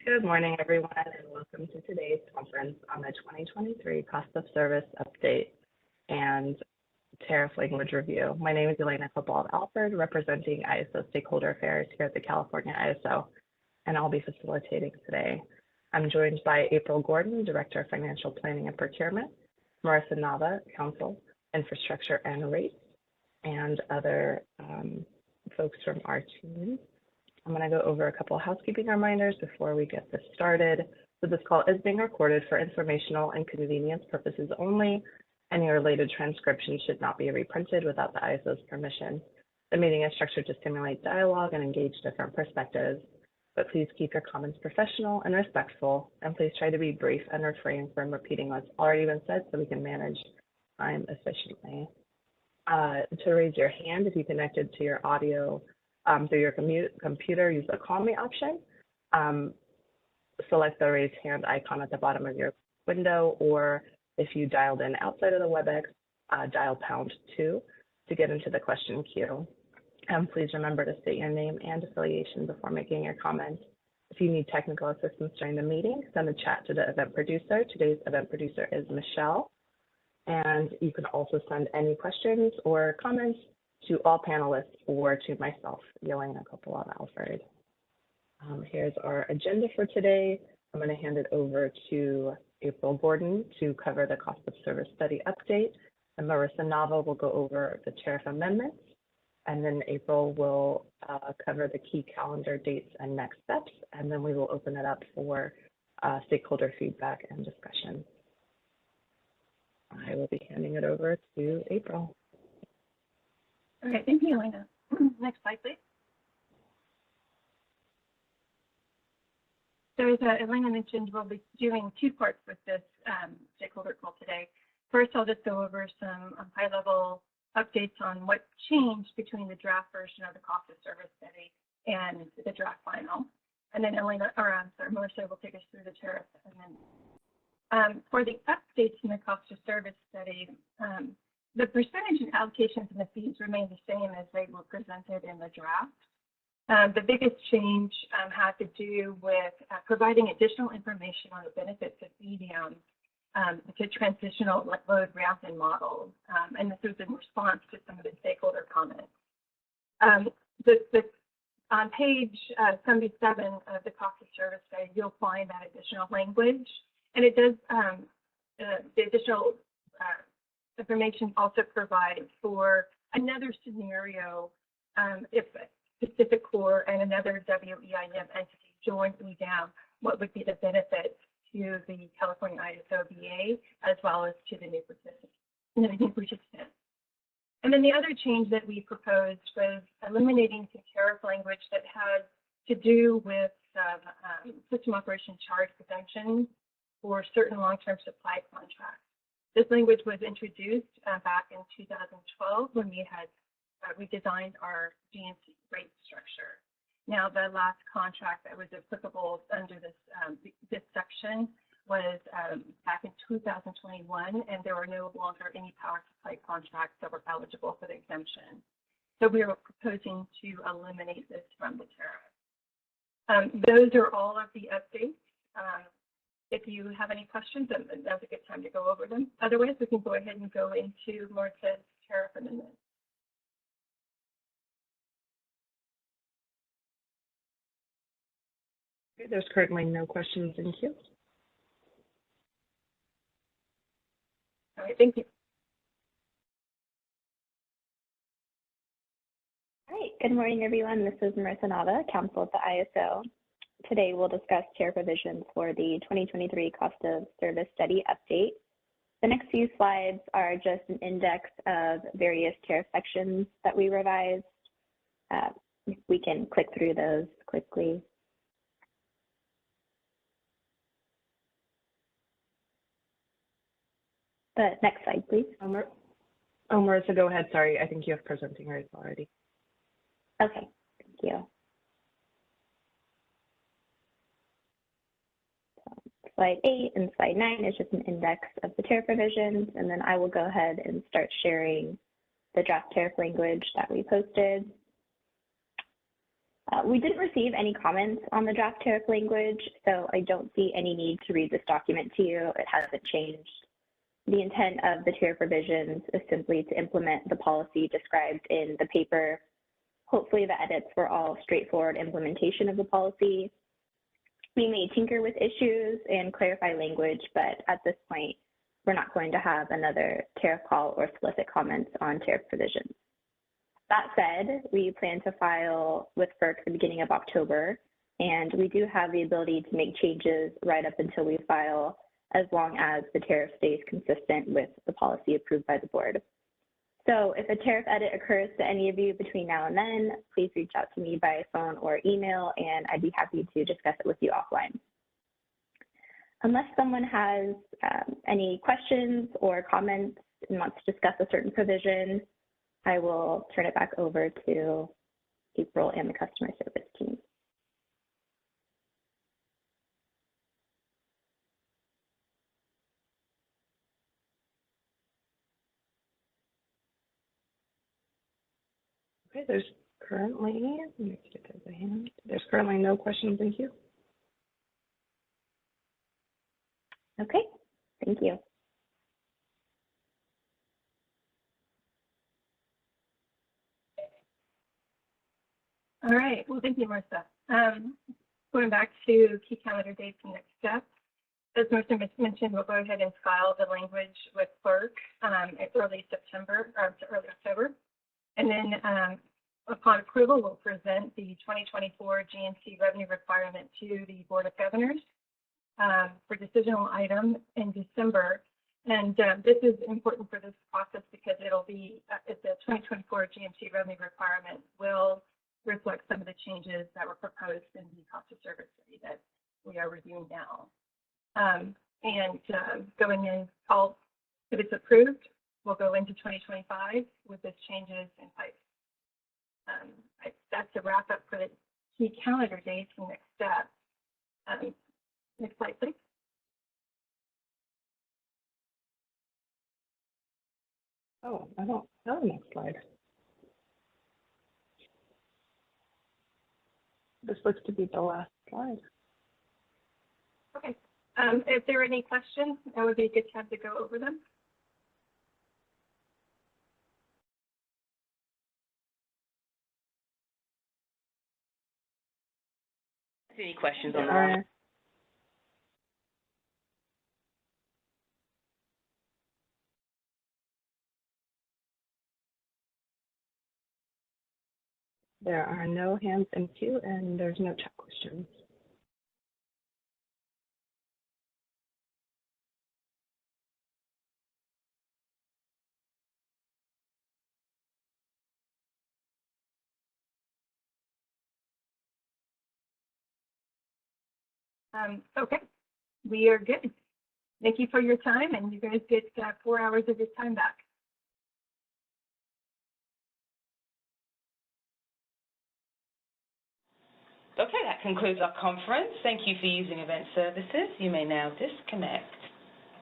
Good morning, everyone, and welcome to today's conference on the 2023 Cost of Service Update and Tariff Language Review. My name is Elena Cobalt-Alford, representing ISO Stakeholder Affairs here at the California ISO, and I'll be facilitating today. I'm joined by April Gordon, Director of Financial Planning and Procurement, Marissa Nava, Counsel, Infrastructure and Rates, and other folks from our team. I'm going to go over a couple of housekeeping reminders before we get this started. So this call is being recorded for informational and convenience purposes only. Any related transcription should not be reprinted without the ISO's permission. The meeting is structured to stimulate dialogue and engage different perspectives, but please keep your comments professional and respectful, and please try to be brief and refrain from repeating what's already been said so we can manage time efficiently. To raise your hand, if you connected to your audio through your computer, use the call me option. Select the raise hand icon at the bottom of your window, or if you dialed in outside of the WebEx, dial #2 to get into the question queue. Please remember to state your name and affiliation before making your comment. If you need technical assistance during the meeting, send a chat to the event producer. Today's event producer is Michelle. And you can also send any questions or comments to all panelists or to myself, Elena Cobalt-Alford. Here's our agenda for today. I'm going to hand it over to April Gordon to cover the cost of service study update, and Marissa Nava will go over the tariff amendments, and then April will cover the key calendar dates and next steps, and then we will open it up for stakeholder feedback and discussion. I will be handing it over to April. Okay, thank you, Elena. Next slide, please. So as Elena mentioned, we'll be doing two parts with this stakeholder call today. First, I'll just go over some high-level updates on what changed between the draft version of the cost of service study and the draft final. And then Melissa will take us through the tariff amendment. For the updates in the cost of service study, the percentage and allocations and the fees remain the same as they were presented in the draft. The biggest change had to do with providing additional information on the benefits of medium to transitional load ramp-in models, and this was in response to some of the stakeholder comments. On page 77 of the cost of service study, you'll find that additional language, and it does the additional information also provides for another scenario if Pacific Core and another WEIM entity jointly down, what would be the benefits to the California ISO BA as well as to the new participant. And then the other change that we proposed was eliminating some tariff language that had to do with system operation charge exemptions for certain long-term supply contracts. This language was introduced back in 2012 when we had redesigned our GNC rate structure. Now, the last contract that was applicable under this section was back in 2021, and there were no longer any power supply contracts that were eligible for the exemption. So we are proposing to eliminate this from the tariff. Those are all of the updates. If you have any questions, now's a good time to go over them. Otherwise, we can go ahead and go into Marissa's tariff amendment. Okay, there's currently no questions in queue. All right, thank you. All right, good morning, everyone. This is Marissa Nava, Counsel at the ISO. Today, we'll discuss tariff provisions for the 2023 Cost of Service Study Update. The next few slides are just an index of various tariff sections that we revised. We can click through those quickly. The next slide, please. Marissa, go ahead. Sorry, I think you have presenting rights already. Okay, thank you. Slide 8 and slide 9 is just an index of the tariff provisions, and then I will go ahead and start sharing the draft tariff language that we posted. We didn't receive any comments on the draft tariff language, so I don't see any need to read this document to you. It hasn't changed. The intent of the tariff revisions is simply to implement the policy described in the paper. Hopefully the edits were all straightforward implementation of the policy. We may tinker with issues and clarify language, but at this point, we're not going to have another tariff call or solicit comments on tariff provisions. That said, we plan to file with FERC at the beginning of October, and we do have the ability to make changes right up until we file, as long as the tariff stays consistent with the policy approved by the board. So if a tariff edit occurs to any of you between now and then, please reach out to me by phone or email, and I'd be happy to discuss it with you offline. Unless someone has any questions or comments and wants to discuss a certain provision, I will turn it back over to April and the customer service team. Okay, there's currently, let me get to the hand. There's currently no questions in queue. Okay, thank you. All right, well, thank you, Marissa. Going back to key calendar dates and next steps, as Marissa mentioned, we'll go ahead and file the language with FERC in early September, or early October. And then upon approval, we'll present the 2024 GMC revenue requirement to the Board of Governors for decisional item in December. And this is important for this process because it'll be, the 2024 GMC revenue requirement will reflect some of the changes that were proposed in the cost of service study that we are reviewing now. Going in, if it's approved, we'll go into 2025 with these changes in place. That's a wrap up for the key calendar dates and next steps. Next slide, please. Oh, I don't know the next slide. This looks to be the last slide. Okay. If there are any questions, that would be a good time to go over them. Any questions on the line? There are no hands in queue and there's no chat questions. Okay, we are good. Thank you for your time, and you guys get 4 hours of your time back. Okay, that concludes our conference. Thank you for using Event Services. You may now disconnect.